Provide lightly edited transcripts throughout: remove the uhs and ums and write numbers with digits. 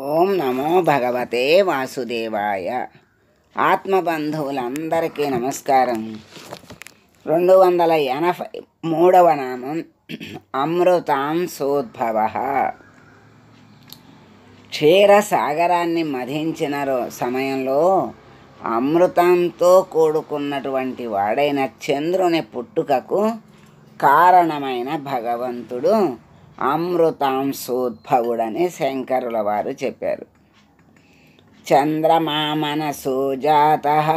ఓం నమో భగవతే వాసుదేవాయ. ఆత్మబంధువులందరికీ నమస్కారం. 283వ నామం అమృతాంశోద్భవ. క్షీరసాగరాన్ని మధించిన సమయంలో అమృతంతో కూడుకున్నటువంటి వాడైన చంద్రుని పుట్టుకకు కారణమైన భగవంతుడు అమృతాంశోద్భవుడని శంకరుల వారు చెప్పారు. చంద్రమా మనసు జాతః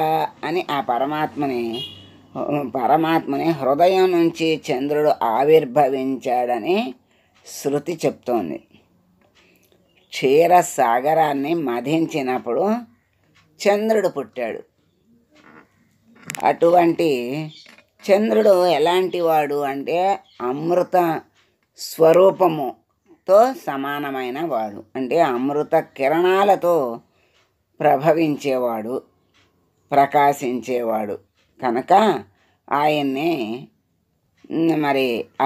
అని ఆ పరమాత్మని హృదయం నుంచి చంద్రుడు ఆవిర్భవించాడని శృతి చెప్తోంది. క్షీరసాగరాన్ని మధించినప్పుడు చంద్రుడు పుట్టాడు. అటువంటి చంద్రుడు ఎలాంటి వాడు అంటే అమృత స్వరూపముతో సమానమైన వాడు, అంటే అమృత కిరణాలతో ప్రభవించేవాడు, ప్రకాశించేవాడు కనుక ఆయన్ని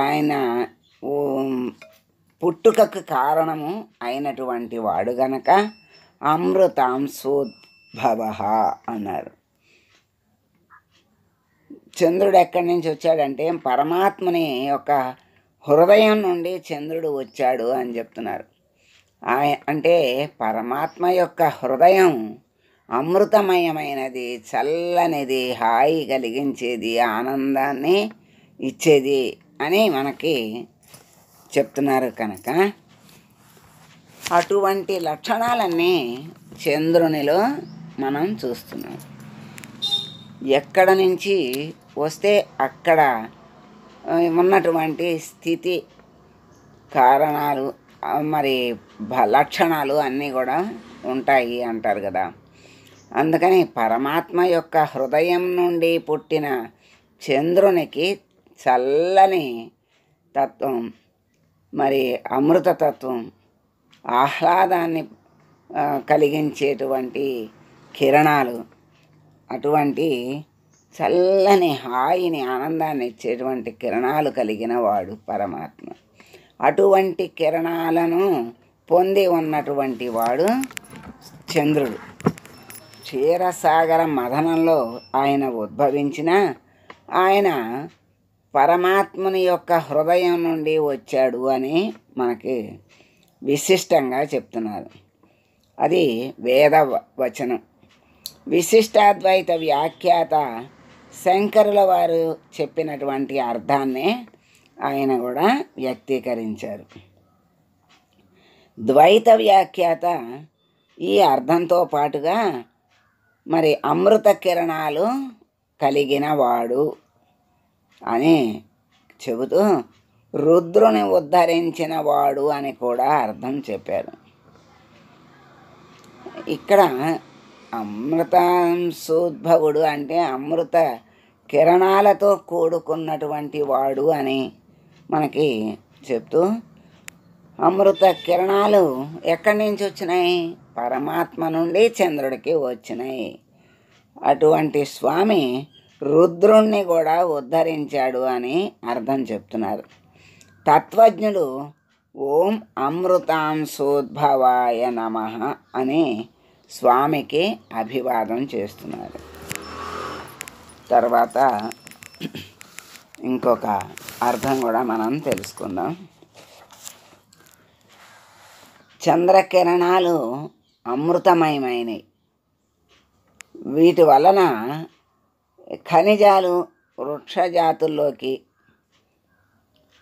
ఆయన పుట్టుకకు కారణము అయినటువంటి వాడు గనక అమృతాంశోద్భవ అన్నారు. చంద్రుడు ఎక్కడి నుంచి వచ్చాడంటే పరమాత్మని యొక్క హృదయం నుండి చంద్రుడు వచ్చాడు అని చెప్తున్నారు. అంటే పరమాత్మ యొక్క హృదయం అమృతమయమైనది, చల్లనిది, హాయి కలిగించేది, ఆనందాన్ని ఇచ్చేది అని మనకి చెప్తున్నారు. కనుక అటువంటి లక్షణాలన్నీ చంద్రునిలో మనం చూస్తున్నాం. ఎక్కడ నుంచి వస్తే అక్కడ ఉన్నటువంటి స్థితి, కారణాలు, లక్షణాలు అన్నీ కూడా ఉంటాయి అంటారు కదా. అందుకని పరమాత్మ యొక్క హృదయం నుండి పుట్టిన చంద్రునికి చల్లని తత్వం, అమృతతత్వం, ఆహ్లాదాన్ని కలిగించేటువంటి కిరణాలు, అటువంటి చల్లని హాయిని, ఆనందాన్ని ఇచ్చేటువంటి కిరణాలు కలిగిన వాడు పరమాత్మ. అటువంటి కిరణాలను పొంది ఉన్నటువంటి వాడు చంద్రుడు. క్షీరసాగర మథనంలో ఆయన ఉద్భవించిన ఆయన పరమాత్మని యొక్క హృదయం నుండి వచ్చాడు అని మనకి విశిష్టంగా చెప్తున్నారు. అది వేద వచనం. విశిష్టాద్వైత వ్యాఖ్యాత శంకరుల వారు చెప్పినటువంటి అర్థాన్నే ఆయన కూడా వ్యక్తీకరించారు. ద్వైత వ్యాఖ్యాత ఈ అర్థంతో పాటుగా అమృత కిరణాలు కలిగిన వాడు అని చెబుతూ రుద్రుని ఉద్ధరించిన వాడు అని కూడా అర్థం చెప్పారు. ఇక్కడ అమృతాంశోద్భవుడు అంటే అమృత కిరణాలతో కూడుకున్నటువంటి వాడు అని మనకి చెప్తూ, అమృత కిరణాలు ఎక్కడి నుంచి వచ్చినాయి? పరమాత్మ నుండి చంద్రుడికి వచ్చినాయి. అటువంటి స్వామి రుద్రుణ్ణి కూడా ఉద్ధరించాడు అని అర్థం చెప్తున్నారు. తత్వజ్ఞులు ఓం అమృతాంశోద్భవాయ నమః అని స్వామికి అభివాదం చేస్తున్నారు. తర్వాత ఇంకొక అర్థం కూడా మనం తెలుసుకుందాం. చంద్రకిరణాలు అమృతమయమైనవి. వీటి వలన ఖనిజాలు వృక్షజాతుల్లోకి,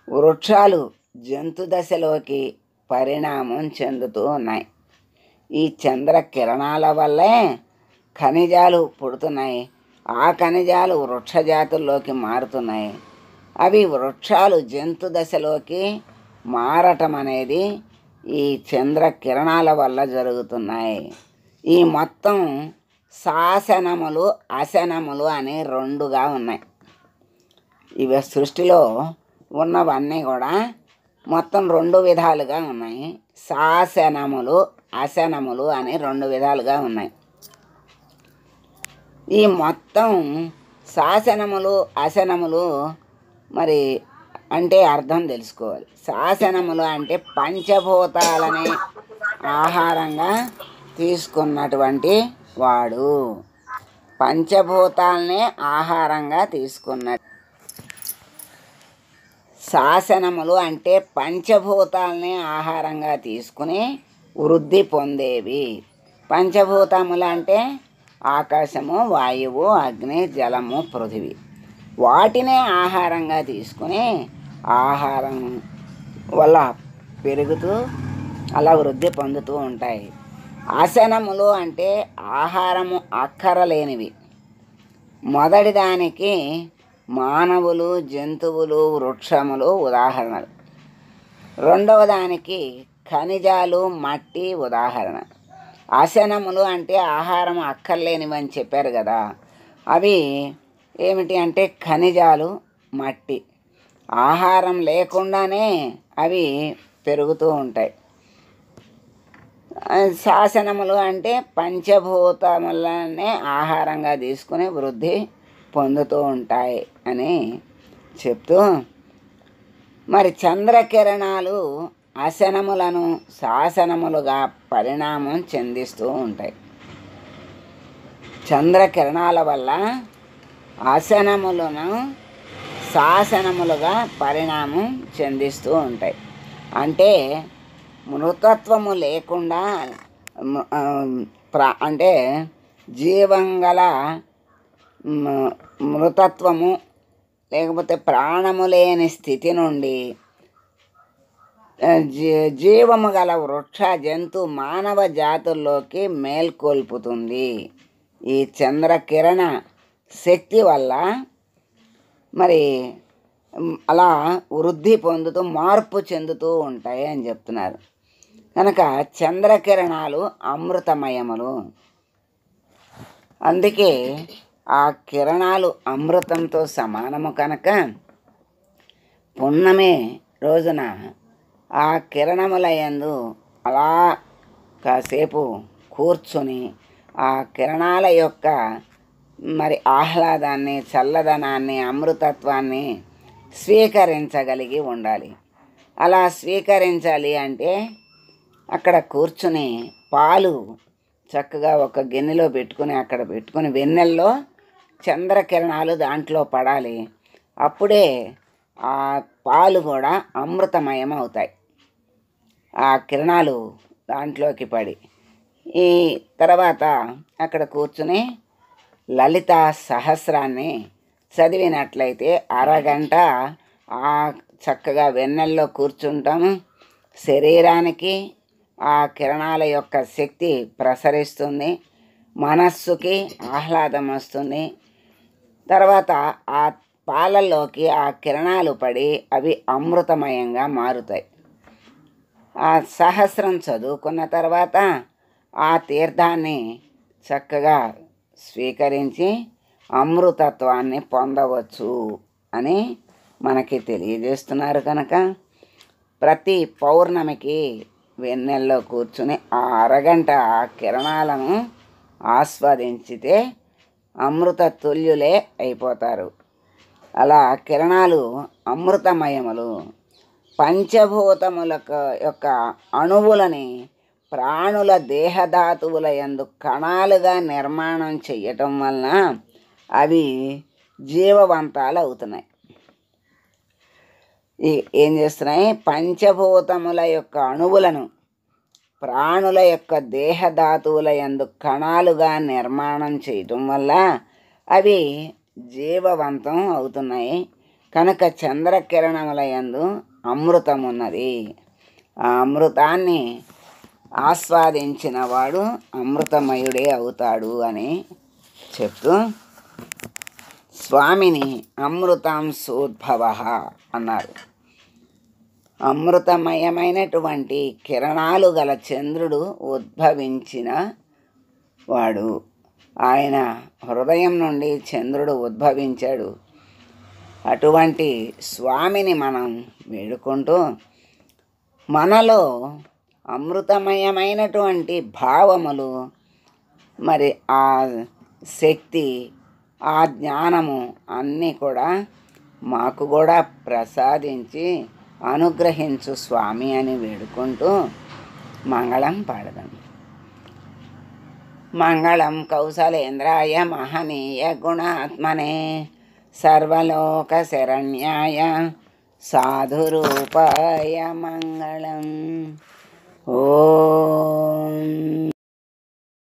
వృక్షాలు జంతు దశలోకి పరిణామం చెందుతూ ఉన్నాయి. ఈ చంద్రకిరణాల వల్లే ఖనిజాలు పుడుతున్నాయి. ఆ ఖనిజాలు వృక్షజాతుల్లోకి మారుతున్నాయి. అవి వృక్షాలు జంతు దశలోకి మారటం అనేది ఈ చంద్రకిరణాల వల్ల జరుగుతున్నాయి. ఈ మొత్తం శాసనములు, అశనములు అని రెండుగా ఉన్నాయి. ఇవి సృష్టిలో ఉన్నవన్నీ కూడా మొత్తం రెండు విధాలుగా ఉన్నాయి. శాసనములు, అశనములు అని రెండు విధాలుగా ఉన్నాయి. ఈ మొత్తం శాసనములు, అశనములు అంటే అర్థం తెలుసుకోవాలి. శాసనములు అంటే పంచభూతాలని ఆహారంగా తీసుకున్నటువంటి వాడు. పంచభూతాలనే ఆహారంగా తీసుకున్నట్టు. శాసనములు అంటే పంచభూతాలనే ఆహారంగా తీసుకుని వృద్ధి పొందేవి. పంచభూతములు అంటే ఆకాశము, వాయువు, అగ్ని, జలము, పృథివీ. వాటినే ఆహారంగా తీసుకుని ఆహారం వల్ల పెరుగుతూ అలా వృద్ధి పొందుతూ ఉంటాయి. ఆసనములు అంటే ఆహారము అక్కరలేనివి. మొదటి దానికి మానవులు, జంతువులు, వృక్షములు ఉదాహరణలు. రెండవ దానికి ఖనిజాలు, మట్టి ఉదాహరణ. ఆసనములు అంటే ఆహారం అక్కర్లేనివి అని చెప్పారు కదా, అవి ఏమిటి అంటే ఖనిజాలు, మట్టి. ఆహారం లేకుండానే అవి పెరుగుతూ ఉంటాయి. శాసనములు అంటే పంచభూతములనే ఆహారంగా తీసుకుని వృద్ధి పొందుతూ ఉంటాయి అని చెప్తూ, మరి చంద్రకిరణాలు ఆసనములను శాసనములుగా పరిణామం చెందిస్తూ ఉంటాయి. చంద్రకిరణాల వల్ల ఆసనములను శాసనములుగా పరిణామం చెందిస్తూ ఉంటాయి. అంటే మృతత్వము లేకుండా అంటే జీవంగల మృతత్వము లేకపోతే ప్రాణము లేని స్థితి నుండి జీవము గల వృక్ష, జంతు, మానవ జాతుల్లోకి మేల్కొల్పుతుంది. ఈ చంద్రకిరణ శక్తి వల్ల మరి అలా వృద్ధి పొందుతూ మార్పు చెందుతూ ఉంటాయి అని చెప్తున్నారు. కనుక చంద్రకిరణాలు అమృతమయములు. అందుకే ఆ కిరణాలు అమృతంతో సమానము. కనుక పున్నమి రోజున ఆ కిరణముల యందు అలా కాసేపు కూర్చుని ఆ కిరణాల యొక్క మరి ఆహ్లాదాన్ని, చల్లదనాన్ని, అమృతత్వాన్ని స్వీకరించగలిగి ఉండాలి. అలా స్వీకరించాలి అంటే అక్కడ కూర్చుని పాలు చక్కగా ఒక గిన్నెలో పెట్టుకుని అక్కడ పెట్టుకుని వెన్నెల్లో చంద్రకిరణాలు దాంట్లో పడాలి. అప్పుడే ఆ పాలు కూడా అమృతమయం అవుతాయి. ఆ కిరణాలు దాంట్లోకి పడి ఈ తర్వాత అక్కడ కూర్చుని లలితా సహస్రాన్ని చదివినట్లయితే అరగంట ఆ చక్కగా వెన్నెల్లో కూర్చుంటాము. శరీరానికి ఆ కిరణాల యొక్క శక్తి ప్రసరిస్తుంది, మనస్సుకి ఆహ్లాదం వస్తుంది. తర్వాత ఆ పాలల్లోకి ఆ కిరణాలు పడి అవి అమృతమయంగా మారుతాయి. ఆ సహస్రం చదువుకున్న తర్వాత ఆ తీర్థాన్ని చక్కగా స్వీకరించి అమృతత్వాన్ని పొందవచ్చు అని మనకి తెలియజేస్తున్నారు. కనుక ప్రతి పౌర్ణమికి వెన్నెల్లో కూర్చుని ఆ అరగంట ఆ కిరణాలను ఆస్వాదించితే అమృత తుల్యులే అయిపోతారు. అలా కిరణాలు అమృతమయములు. పంచభూతముల యొక్క అణువులని ప్రాణుల దేహధాతువుల యందు కణాలుగా నిర్మాణం చెయ్యటం వలన అవి జీవవంతాలు అవుతున్నాయి. ఏం చేస్తున్నాయి? పంచభూతముల యొక్క అణువులను ప్రాణుల యొక్క దేహధాతువుల యందు కణాలుగా నిర్మాణం చేయటం వల్ల అవి జీవవంతం అవుతున్నాయి. కనుక చంద్రకిరణముల యందు అమృతం ఉన్నది. ఆ అమృతాన్ని ఆస్వాదించిన వాడు అమృతమయుడే అవుతాడు అని చెప్తూ స్వామిని అమృతాంశోద్భవ అన్నారు. అమృతమయమైనటువంటి కిరణాలు గల చంద్రుడు ఉద్భవించిన వాడు. ఆయన హృదయం నుండి చంద్రుడు ఉద్భవించాడు. అటువంటి స్వామిని మనం వేడుకుంటూ మనలో అమృతమయమైనటువంటి భావములు, మరి ఆ శక్తి, ఆ జ్ఞానము అన్నీ కూడా మాకు కూడా ప్రసాదించి అనుగ్రహించు స్వామి అని వేడుకుంటూ మంగళం పాడదాం. మంగళం కౌసలేంద్రాయ మహనీయ గుణాత్మనే సర్వలోక శరణ్యాయ సాధురూపాయ మంగళం. ఓ